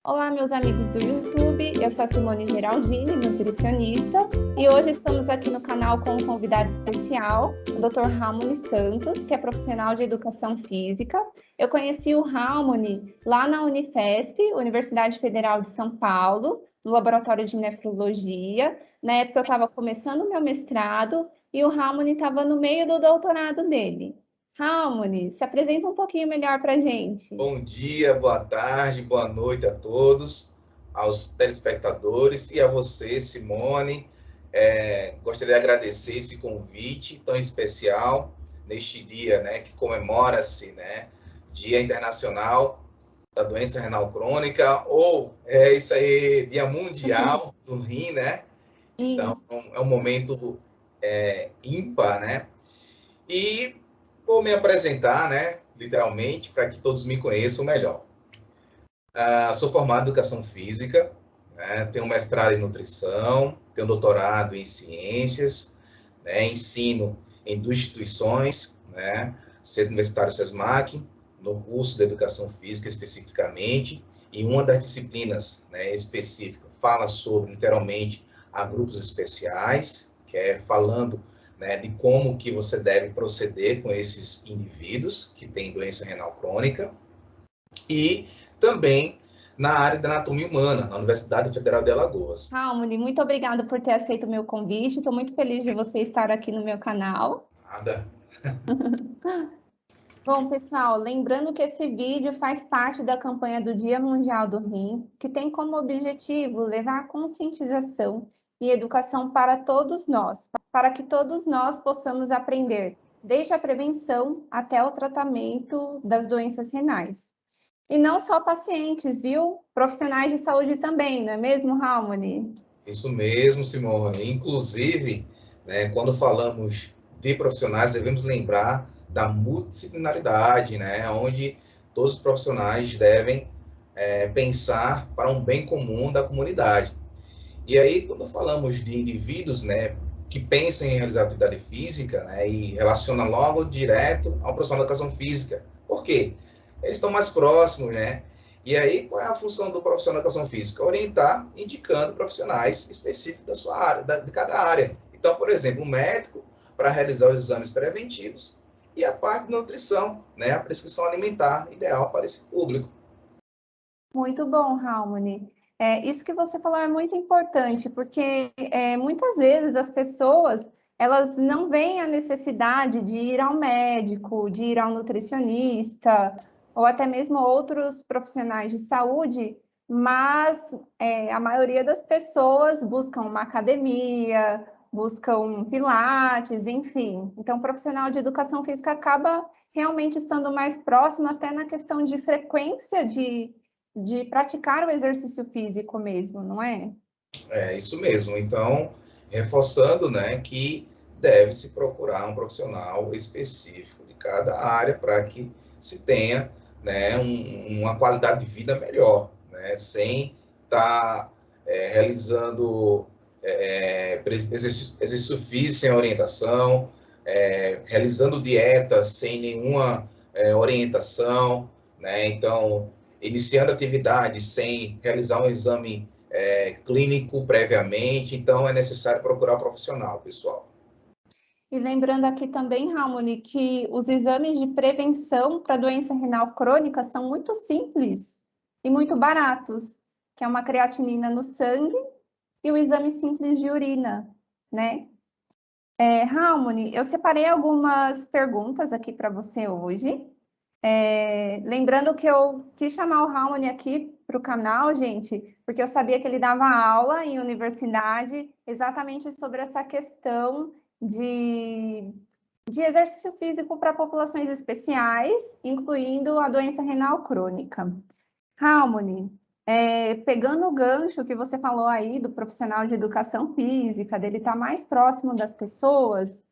Olá, meus amigos do YouTube, eu sou a Simone Geraldini, nutricionista, e hoje estamos aqui no canal com um convidado especial, o Dr. Ramoni Santos, que é profissional de educação física. Eu conheci o Ramoni lá na Unifesp, Universidade Federal de São Paulo, no laboratório de nefrologia. Na época eu estava começando o meu mestrado e o Ramoni estava no meio do doutorado dele. Ramoni, se apresenta um pouquinho melhor para a gente. Bom dia, boa tarde, boa noite a todos, aos telespectadores e a você, Simone. Gostaria de agradecer esse convite tão especial neste dia, né, que comemora-se, né, Dia Internacional da Doença Renal Crônica, ou isso aí, Dia Mundial do Rim, né? Então, Isso. é um momento ímpar, né? E vou me apresentar, né, literalmente, para que todos me conheçam melhor. Sou formado em Educação Física, né, tenho mestrado em Nutrição, tenho doutorado em Ciências, né, ensino em duas instituições, né, Centro Universitário SESMAC, no curso de Educação Física especificamente, e uma das disciplinas, né, específica fala sobre, literalmente, a grupos especiais, que é falando, né, de como que você deve proceder com esses indivíduos que têm doença renal crônica, e também na área da anatomia humana, na Universidade Federal de Alagoas. Raoni, muito obrigada por ter aceito o meu convite. Estou muito feliz de você estar aqui no meu canal. Nada. Bom, pessoal, lembrando que esse vídeo faz parte da campanha do Dia Mundial do Rim, que tem como objetivo levar a conscientização e educação para todos nós, para que todos nós possamos aprender, desde a prevenção até o tratamento das doenças renais. E não só pacientes, viu? Profissionais de saúde também, não é mesmo, Raoni? Isso mesmo, Simone. Inclusive, né, quando falamos de profissionais, devemos lembrar da multidisciplinaridade, né, onde todos os profissionais devem pensar para um bem comum da comunidade. E aí, quando falamos de indivíduos, né, que pensam em realizar atividade física, né, e relacionam logo direto ao profissional da educação física. Por quê? Eles estão mais próximos, né? E aí, qual é a função do profissional da educação física? Orientar, indicando profissionais específicos da sua área, de cada área. Então, por exemplo, um médico para realizar os exames preventivos e a parte de nutrição, né, a prescrição alimentar ideal para esse público. Muito bom, Harmony. Isso que você falou é muito importante, porque muitas vezes as pessoas elas não veem a necessidade de ir ao médico, de ir ao nutricionista, ou até mesmo outros profissionais de saúde, mas a maioria das pessoas buscam uma academia, buscam pilates, enfim. Então, o profissional de educação física acaba realmente estando mais próximo, até na questão de frequência de praticar o exercício físico mesmo, não é? É isso mesmo. Então, reforçando, né, que deve-se procurar um profissional específico de cada área para que se tenha, né, uma qualidade de vida melhor, né, sem estar realizando exercício físico sem orientação, realizando dieta sem nenhuma orientação, né, então, iniciando atividade sem realizar um exame clínico previamente, então é necessário procurar um profissional, pessoal. E lembrando aqui também, Ramoni, que os exames de prevenção para doença renal crônica são muito simples e muito baratos, que é uma creatinina no sangue e o exame simples de urina, né? Ramoni, eu separei algumas perguntas aqui para você hoje. Lembrando que eu quis chamar o Raoni aqui para o canal, gente, porque eu sabia que ele dava aula em universidade exatamente sobre essa questão de exercício físico para populações especiais, incluindo a doença renal crônica. Raoni, pegando o gancho que você falou aí do profissional de educação física, dele estar mais próximo das pessoas,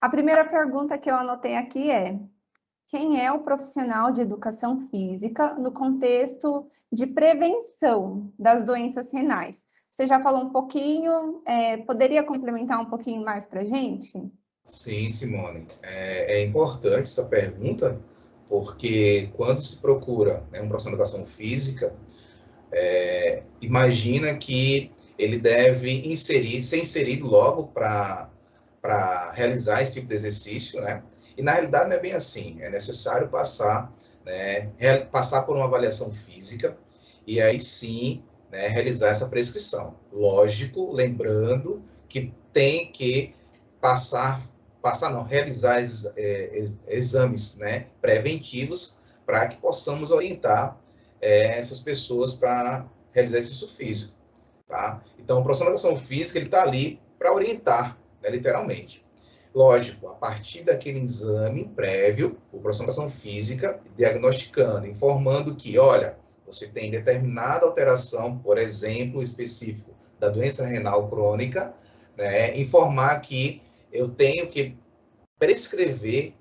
a primeira pergunta que eu anotei aqui é: quem é o profissional de educação física no contexto de prevenção das doenças renais? Você já falou um pouquinho, poderia complementar um pouquinho mais para a gente? Sim, Simone, é importante essa pergunta, porque quando se procura, né, um profissional de educação física, Imagina que ele deve ser inserido logo para realizar esse tipo de exercício, né? E na realidade não é bem assim, é necessário passar, né, passar por uma avaliação física e aí sim, né, realizar essa prescrição. Lógico, lembrando que tem que realizar exames, né, preventivos para que possamos orientar essas pessoas para realizar exercício físico, tá? Então, o profissional de educação física, ele está ali para orientar, né, literalmente. Lógico, a partir daquele exame prévio, o profissional de educação física diagnosticando, informando que, olha, você tem determinada alteração, por exemplo, específico da doença renal crônica, né, informar que eu tenho que prescrever,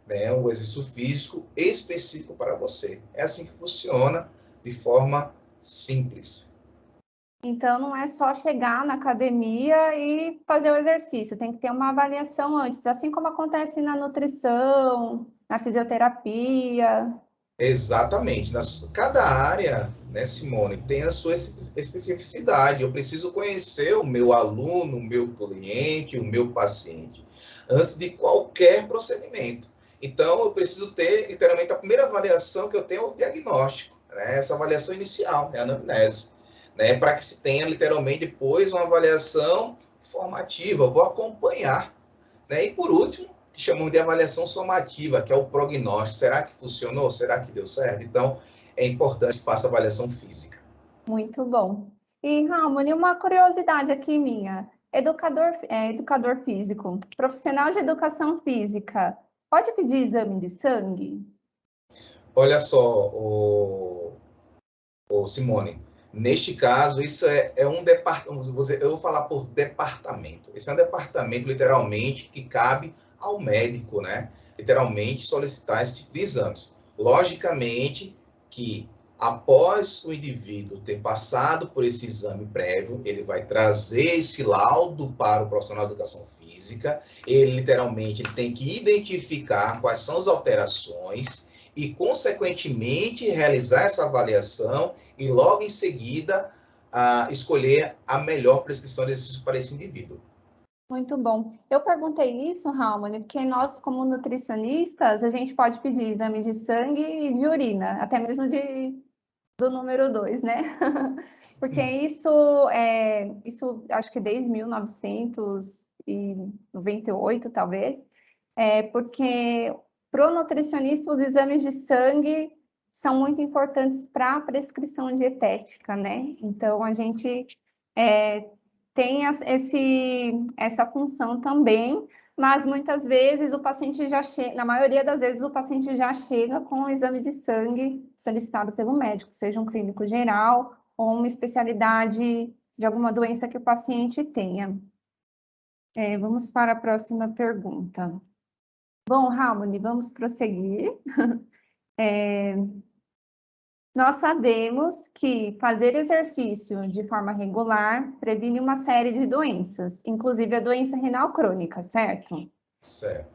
né, um exercício físico específico para você. É assim que funciona de forma simples. Então, não é só chegar na academia e fazer o exercício, tem que ter uma avaliação antes, assim como acontece na nutrição, na fisioterapia. Exatamente. Cada área, né, Simone, tem a sua especificidade. Eu preciso conhecer o meu aluno, o meu cliente, o meu paciente, antes de qualquer procedimento. Então, eu preciso ter, literalmente, a primeira avaliação que eu tenho é o diagnóstico, né? Essa avaliação inicial, é a anamnese, né? Para que se tenha, literalmente, depois uma avaliação formativa. Eu vou acompanhar, né? E, por último, que chamamos de avaliação somativa, que é o prognóstico. Será que funcionou? Será que deu certo? Então, é importante que faça avaliação física. Muito bom. E, Ramon, uma curiosidade aqui minha. Educador físico, profissional de educação física, pode pedir exame de sangue? Olha só, Simone, neste caso, isso é um departamento, eu vou falar por departamento. Esse é um departamento, literalmente, que cabe ao médico, né? Literalmente, solicitar esse tipo de exames. Logicamente que, após o indivíduo ter passado por esse exame prévio, ele vai trazer esse laudo para o profissional de educação física, ele, literalmente, ele tem que identificar quais são as alterações e, consequentemente, realizar essa avaliação e logo em seguida escolher a melhor prescrição de exercício para esse indivíduo. Muito bom. Eu perguntei isso, Ramon, porque nós, como nutricionistas, a gente pode pedir exame de sangue e de urina, até mesmo do número 2, né? Porque isso acho que desde 1998, talvez, porque para o nutricionista os exames de sangue são muito importantes para a prescrição dietética, né? Então, a gente tem essa função também, mas muitas vezes o paciente já chega, na maioria das vezes o paciente já chega com o exame de sangue solicitado pelo médico, seja um clínico geral ou uma especialidade de alguma doença que o paciente tenha. Vamos para a próxima pergunta. Bom, Ramon, vamos prosseguir. Nós sabemos que fazer exercício de forma regular previne uma série de doenças, inclusive a doença renal crônica, certo? Certo.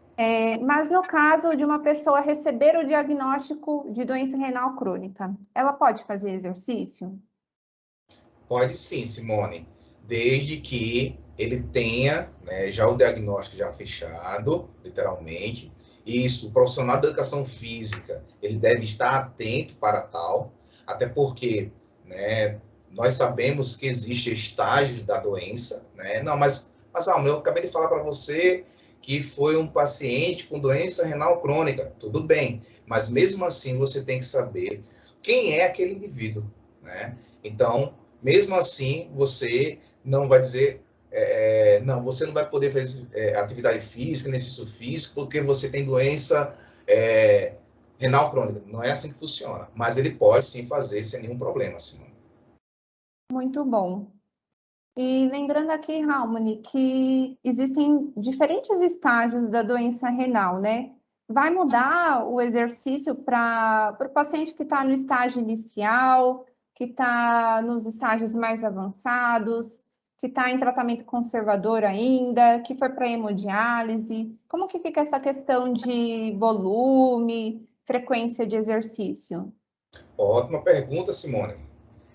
Mas no caso de uma pessoa receber o diagnóstico de doença renal crônica, ela pode fazer exercício? Pode sim, Simone, desde que ele tenha, né, já o diagnóstico já fechado, literalmente. Isso, o profissional da educação física, ele deve estar atento para tal, até porque, né, nós sabemos que existem estágios da doença, né? Não, mas eu acabei de falar para você que foi um paciente com doença renal crônica. Tudo bem, mas mesmo assim você tem que saber quem é aquele indivíduo, né? Então, mesmo assim, você não vai dizer, não, você não vai poder fazer atividade física, exercício físico, porque você tem doença renal crônica. Não é assim que funciona. Mas ele pode sim fazer sem nenhum problema, Simone. Muito bom. E lembrando aqui, Ramoni, que existem diferentes estágios da doença renal, né? Vai mudar o exercício para o paciente que está no estágio inicial, que está nos estágios mais avançados, que está em tratamento conservador ainda, que foi para hemodiálise. Como que fica essa questão de volume, frequência de exercício? Ótima pergunta, Simone.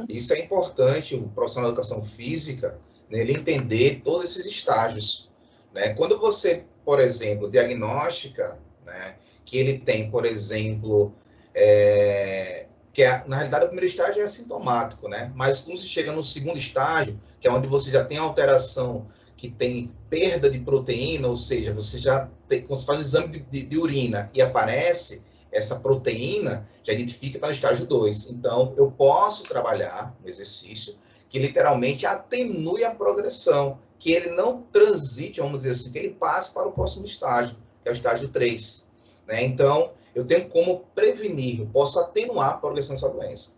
Isso é importante, o profissional de educação física, né, ele entender todos esses estágios, né? Quando você, por exemplo, diagnostica, né, que ele tem, por exemplo, na realidade o primeiro estágio é assintomático, né? Mas quando você chega no segundo estágio, que é onde você já tem alteração, que tem perda de proteína, ou seja, você já tem, quando você faz o exame de urina e aparece essa proteína, já identifica que está no estágio 2. Então, eu posso trabalhar um exercício que literalmente atenue a progressão, que ele não transite, vamos dizer assim, que ele passe para o próximo estágio, que é o estágio 3. Né? Então, eu tenho como prevenir, eu posso atenuar a progressão dessa doença.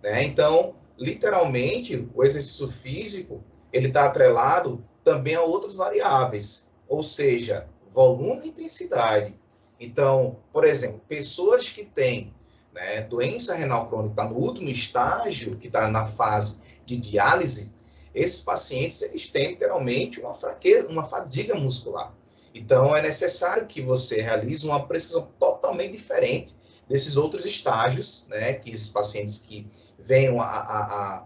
Né? Então, literalmente, o exercício físico, ele está atrelado também a outras variáveis, ou seja, volume e intensidade. Então, por exemplo, pessoas que têm, né, doença renal crônica, está no último estágio, que está na fase de diálise, esses pacientes eles têm literalmente uma fraqueza, uma fadiga muscular. Então, é necessário que você realize uma prescrição totalmente diferente desses outros estágios, né, que esses pacientes que venham a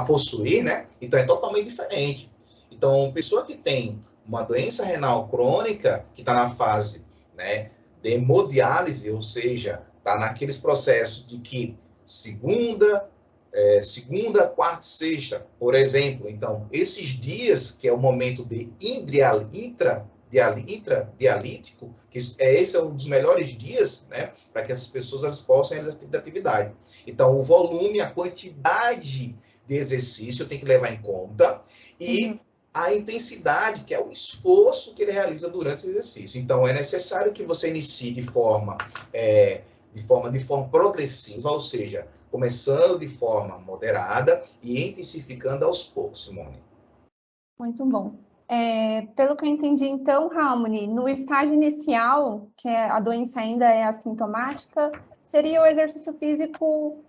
possuir, né? Então, é totalmente diferente. Então, pessoa que tem uma doença renal crônica, que está na fase, né, de hemodiálise, ou seja, está naqueles processos de que segunda, quarta e sexta, por exemplo. Então, esses dias, que é o momento de intradialítico, que esse é um dos melhores dias, né, para que as pessoas possam realizar esse tipo de atividade. Então, o volume, a quantidade de exercício tem que levar em conta e a intensidade, que é o esforço que ele realiza durante esse exercício. Então, é necessário que você inicie de forma progressiva, ou seja, começando de forma moderada e intensificando aos poucos, Simone. Muito bom. Pelo que eu entendi, então, Harmony, no estágio inicial, que a doença ainda é assintomática, seria o exercício físico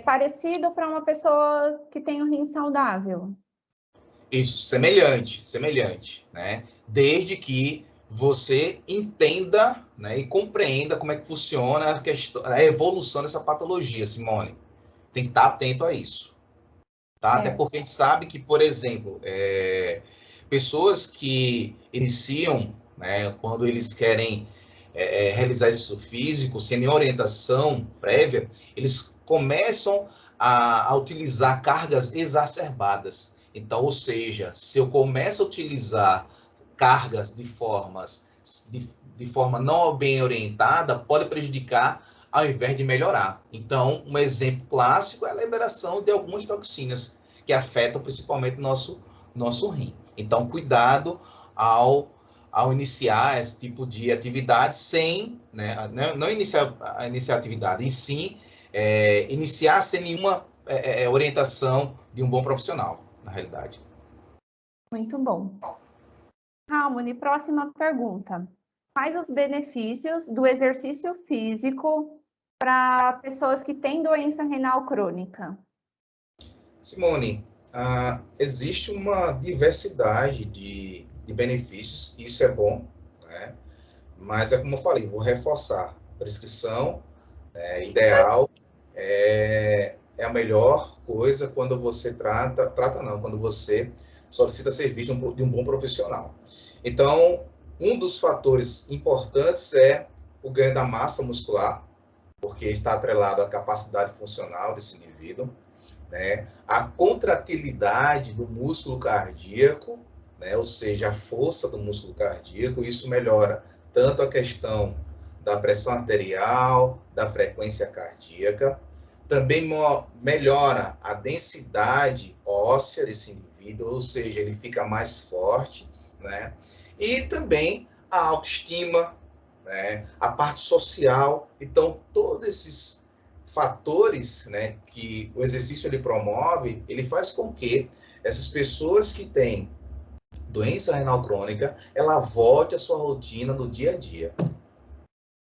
parecido para uma pessoa que tem um rim saudável? Isso, semelhante, né? Desde que você entenda, né, e compreenda como é que funciona a evolução dessa patologia, Simone. Tem que estar atento a isso. Tá? Até porque a gente sabe que, por exemplo, pessoas que iniciam, né, quando eles querem realizar exercício físico, sem nenhuma orientação prévia, eles começam a utilizar cargas exacerbadas. Então, ou seja, se eu começo a utilizar cargas de forma não bem orientada, pode prejudicar ao invés de melhorar. Então, um exemplo clássico é a liberação de algumas toxinas que afetam principalmente nosso rim. Então, cuidado ao iniciar esse tipo de atividade sem, né, não iniciar a atividade, e sim iniciar sem nenhuma orientação de um bom profissional, na realidade. Muito bom. Harmony, próxima pergunta. Quais os benefícios do exercício físico para pessoas que têm doença renal crônica? Simone, existe uma diversidade de benefícios, isso é bom, né? Mas é como eu falei, vou reforçar, prescrição ideal é a melhor coisa quando você trata não, quando você solicita serviço de um bom profissional. Então, um dos fatores importantes é o ganho da massa muscular, porque está atrelado à capacidade funcional desse indivíduo, né? A contratilidade do músculo cardíaco, né? Ou seja, a força do músculo cardíaco, isso melhora tanto a questão da pressão arterial, da frequência cardíaca, também melhora a densidade óssea desse indivíduo, ou seja, ele fica mais forte, né? E também a autoestima, né? A parte social. Então, todos esses fatores, né, que o exercício ele promove, ele faz com que essas pessoas que têm doença renal crônica, ela volte à sua rotina no dia a dia.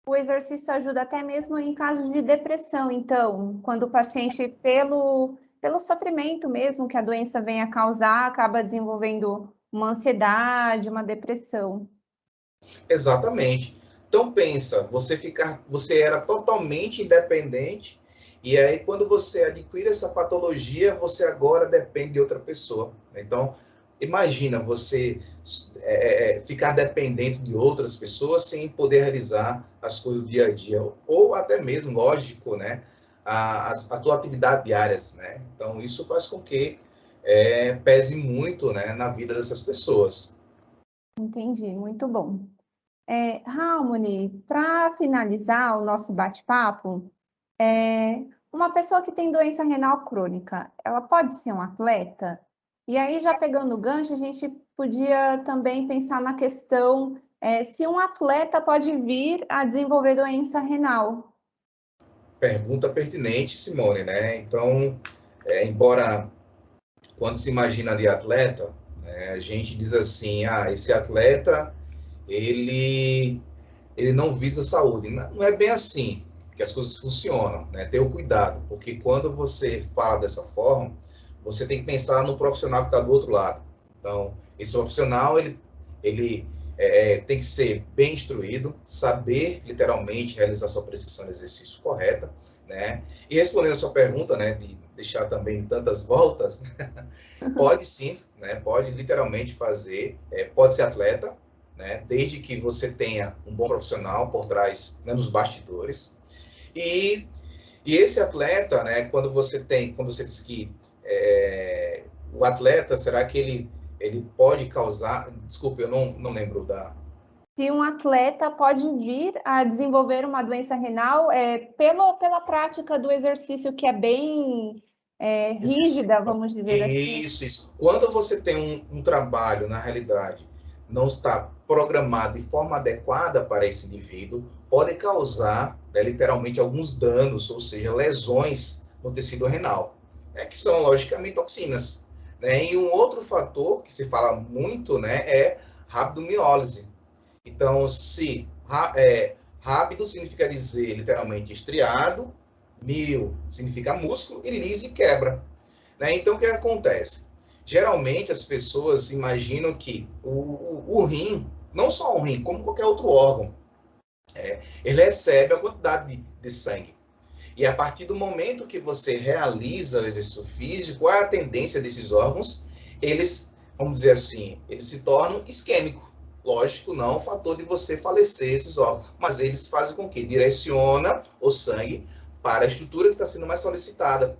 O exercício ajuda até mesmo em casos de depressão, então, quando o paciente, pelo sofrimento mesmo que a doença vem a causar, acaba desenvolvendo uma ansiedade, uma depressão. Exatamente. Então pensa, você era totalmente independente E aí, quando você adquire essa patologia, você agora depende de outra pessoa. Então, imagina você ficar dependente de outras pessoas sem poder realizar as coisas do dia a dia, ou até mesmo, lógico, né, as tuas atividades diárias, né? Então, isso faz com que pese muito, né, na vida dessas pessoas. Entendi, muito bom. Harmony, para finalizar o nosso bate-papo, uma pessoa que tem doença renal crônica, ela pode ser um atleta? E aí, já pegando o gancho, a gente podia também pensar na questão se um atleta pode vir a desenvolver doença renal. Pergunta pertinente, Simone, né? Então, embora quando se imagina de atleta, né, a gente diz assim, esse atleta, ele não visa saúde. Não é bem assim que as coisas funcionam, né? Ter o cuidado, porque quando você fala dessa forma, você tem que pensar no profissional que está do outro lado. Então, esse profissional, ele tem que ser bem instruído, saber literalmente realizar sua prescrição de exercício correta, né? E respondendo a sua pergunta, né, de deixar também tantas voltas, pode sim, né? Pode literalmente fazer, pode ser atleta, né? Desde que você tenha um bom profissional por trás, né, nos bastidores. E, e esse atleta, né? Quando você diz que o atleta, será que ele pode causar? Desculpe, eu não lembro da. Se um atleta pode vir a desenvolver uma doença renal pela prática do exercício que é bem rígida, vamos dizer assim. Isso. Quando você tem um trabalho, na realidade, não está programado de forma adequada para esse indivíduo, pode causar, né, literalmente, alguns danos, ou seja, lesões no tecido renal, né, que são, logicamente, toxinas. Né? E um outro fator que se fala muito, né, é rabdomiólise. Então, se rápido significa dizer, literalmente, estriado, mil significa músculo, e lise quebra. Né? Então, o que acontece? Geralmente, as pessoas imaginam que o rim, não só o rim, como qualquer outro órgão, ele recebe a quantidade de sangue. E a partir do momento que você realiza o exercício físico, qual é a tendência desses órgãos? Eles, vamos dizer assim, eles se tornam isquêmicos. Lógico, não o fator de você falecer esses órgãos, mas eles fazem com que direciona o sangue para a estrutura que está sendo mais solicitada.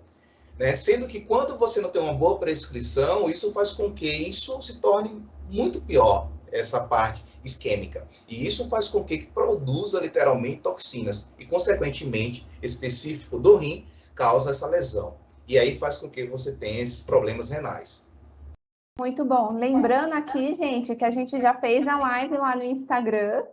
Né? Sendo que quando você não tem uma boa prescrição, isso faz com que isso se torne muito pior, essa parte isquêmica. E isso faz com que produza literalmente toxinas e, consequentemente, específico do rim, causa essa lesão. E aí faz com que você tenha esses problemas renais. Muito bom. Lembrando aqui, gente, que a gente já fez a live lá no Instagram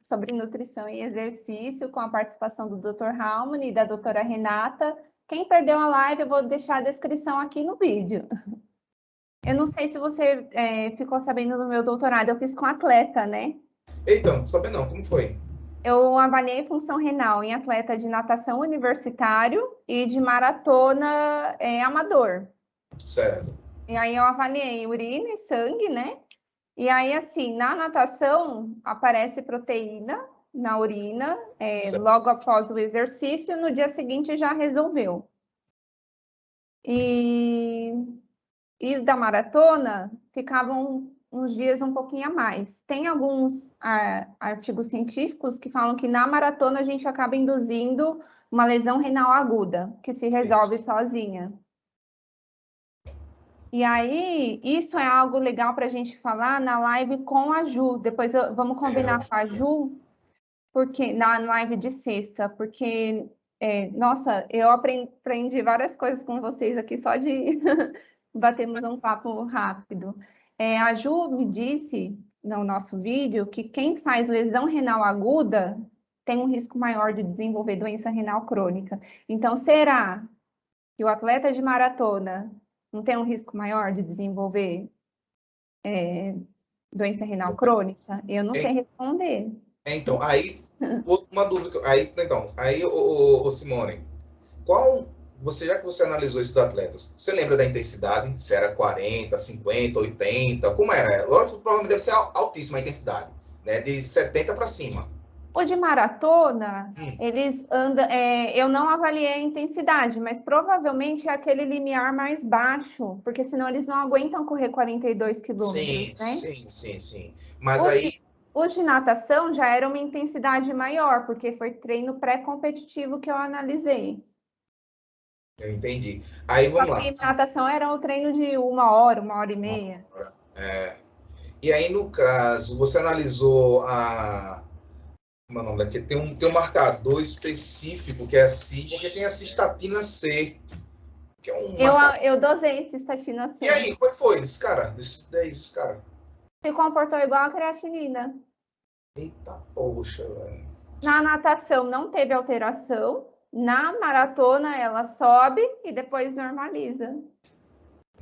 sobre nutrição e exercício com a participação do Dr. Harmony e da doutora Renata. Quem perdeu a live, eu vou deixar a descrição aqui no vídeo. Eu não sei se você ficou sabendo do meu doutorado, eu fiz com atleta, né? Então, sabe não, como foi? Eu avaliei função renal em atleta de natação universitário e de maratona amador. Certo. E aí eu avaliei urina e sangue, né? E aí, assim, na natação aparece proteína na urina, Certo. logo após o exercício, no dia seguinte já resolveu. E da maratona ficavam uns dias um pouquinho a mais. Tem alguns artigos científicos que falam que na maratona a gente acaba induzindo uma lesão renal aguda, que se resolve Isso. sozinha. E aí, isso é algo legal para a gente falar na live com a Ju. Depois vamos combinar com a Ju, porque na live de sexta, porque, nossa, eu aprendi várias coisas com vocês aqui só de batermos um papo rápido. A Ju me disse no nosso vídeo que quem faz lesão renal aguda tem um risco maior de desenvolver doença renal crônica. Então, será que o atleta de maratona não tem um risco maior de desenvolver doença renal crônica? Eu não sei responder. Então, aí, uma dúvida. Simone, qual, já que você analisou esses atletas, você lembra da intensidade? Se era 40, 50, 80? Como era? Lógico que provavelmente deve ser altíssima a intensidade, né? De 70 para cima. O de maratona, eles andam. Eu não avaliei a intensidade, mas provavelmente é aquele limiar mais baixo, porque senão eles não aguentam correr 42 quilômetros, né? Sim. Mas Os aí. de, os de natação já era uma intensidade maior, porque foi treino pré-competitivo que eu analisei. Eu entendi. Aí Só vamos lá. que natação era um treino de 1 hora e meia. É, e aí, no caso, você analisou a. Como é o nome daqui? Tem um marcador específico que é a porque tem a cistatina C, que é um Eu, marcador. eu dosei cistatina E C. aí, qual foi desse cara? Desse cara? Se comportou igual a creatinina. Eita, poxa, velho. Na natação não teve alteração. Na maratona ela sobe e depois normaliza.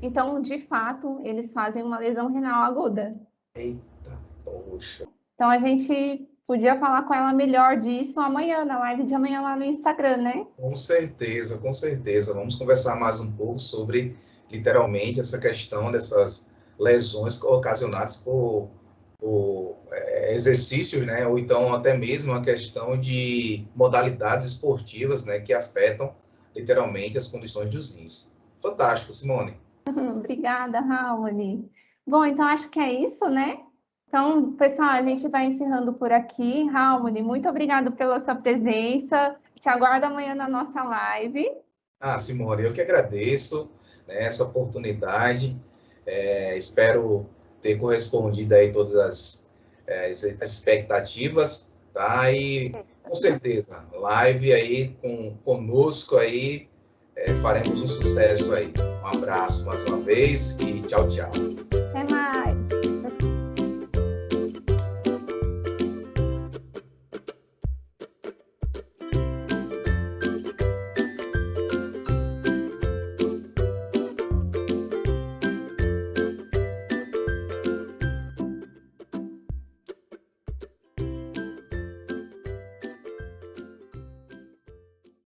Então, de fato, eles fazem uma lesão renal aguda. Eita, poxa. Então, a gente podia falar com ela melhor disso amanhã, na live de amanhã lá no Instagram, né? Com certeza, com certeza. Vamos conversar mais um pouco sobre, literalmente, essa questão dessas lesões ocasionadas por exercícios, né? Ou então até mesmo a questão de modalidades esportivas, né? Que afetam, literalmente, as condições dos rins. Fantástico, Simone. Obrigada, Raoni. Bom, então acho que é isso, né? Então, pessoal, a gente vai encerrando por aqui. Raoni, muito obrigada pela sua presença. Te aguardo amanhã na nossa live. Ah, Simone, eu que agradeço, né, essa oportunidade. Espero ter correspondido aí todas as expectativas, tá? E com certeza, live aí conosco aí, faremos um sucesso aí. Um abraço mais uma vez e tchau, tchau. Até mais.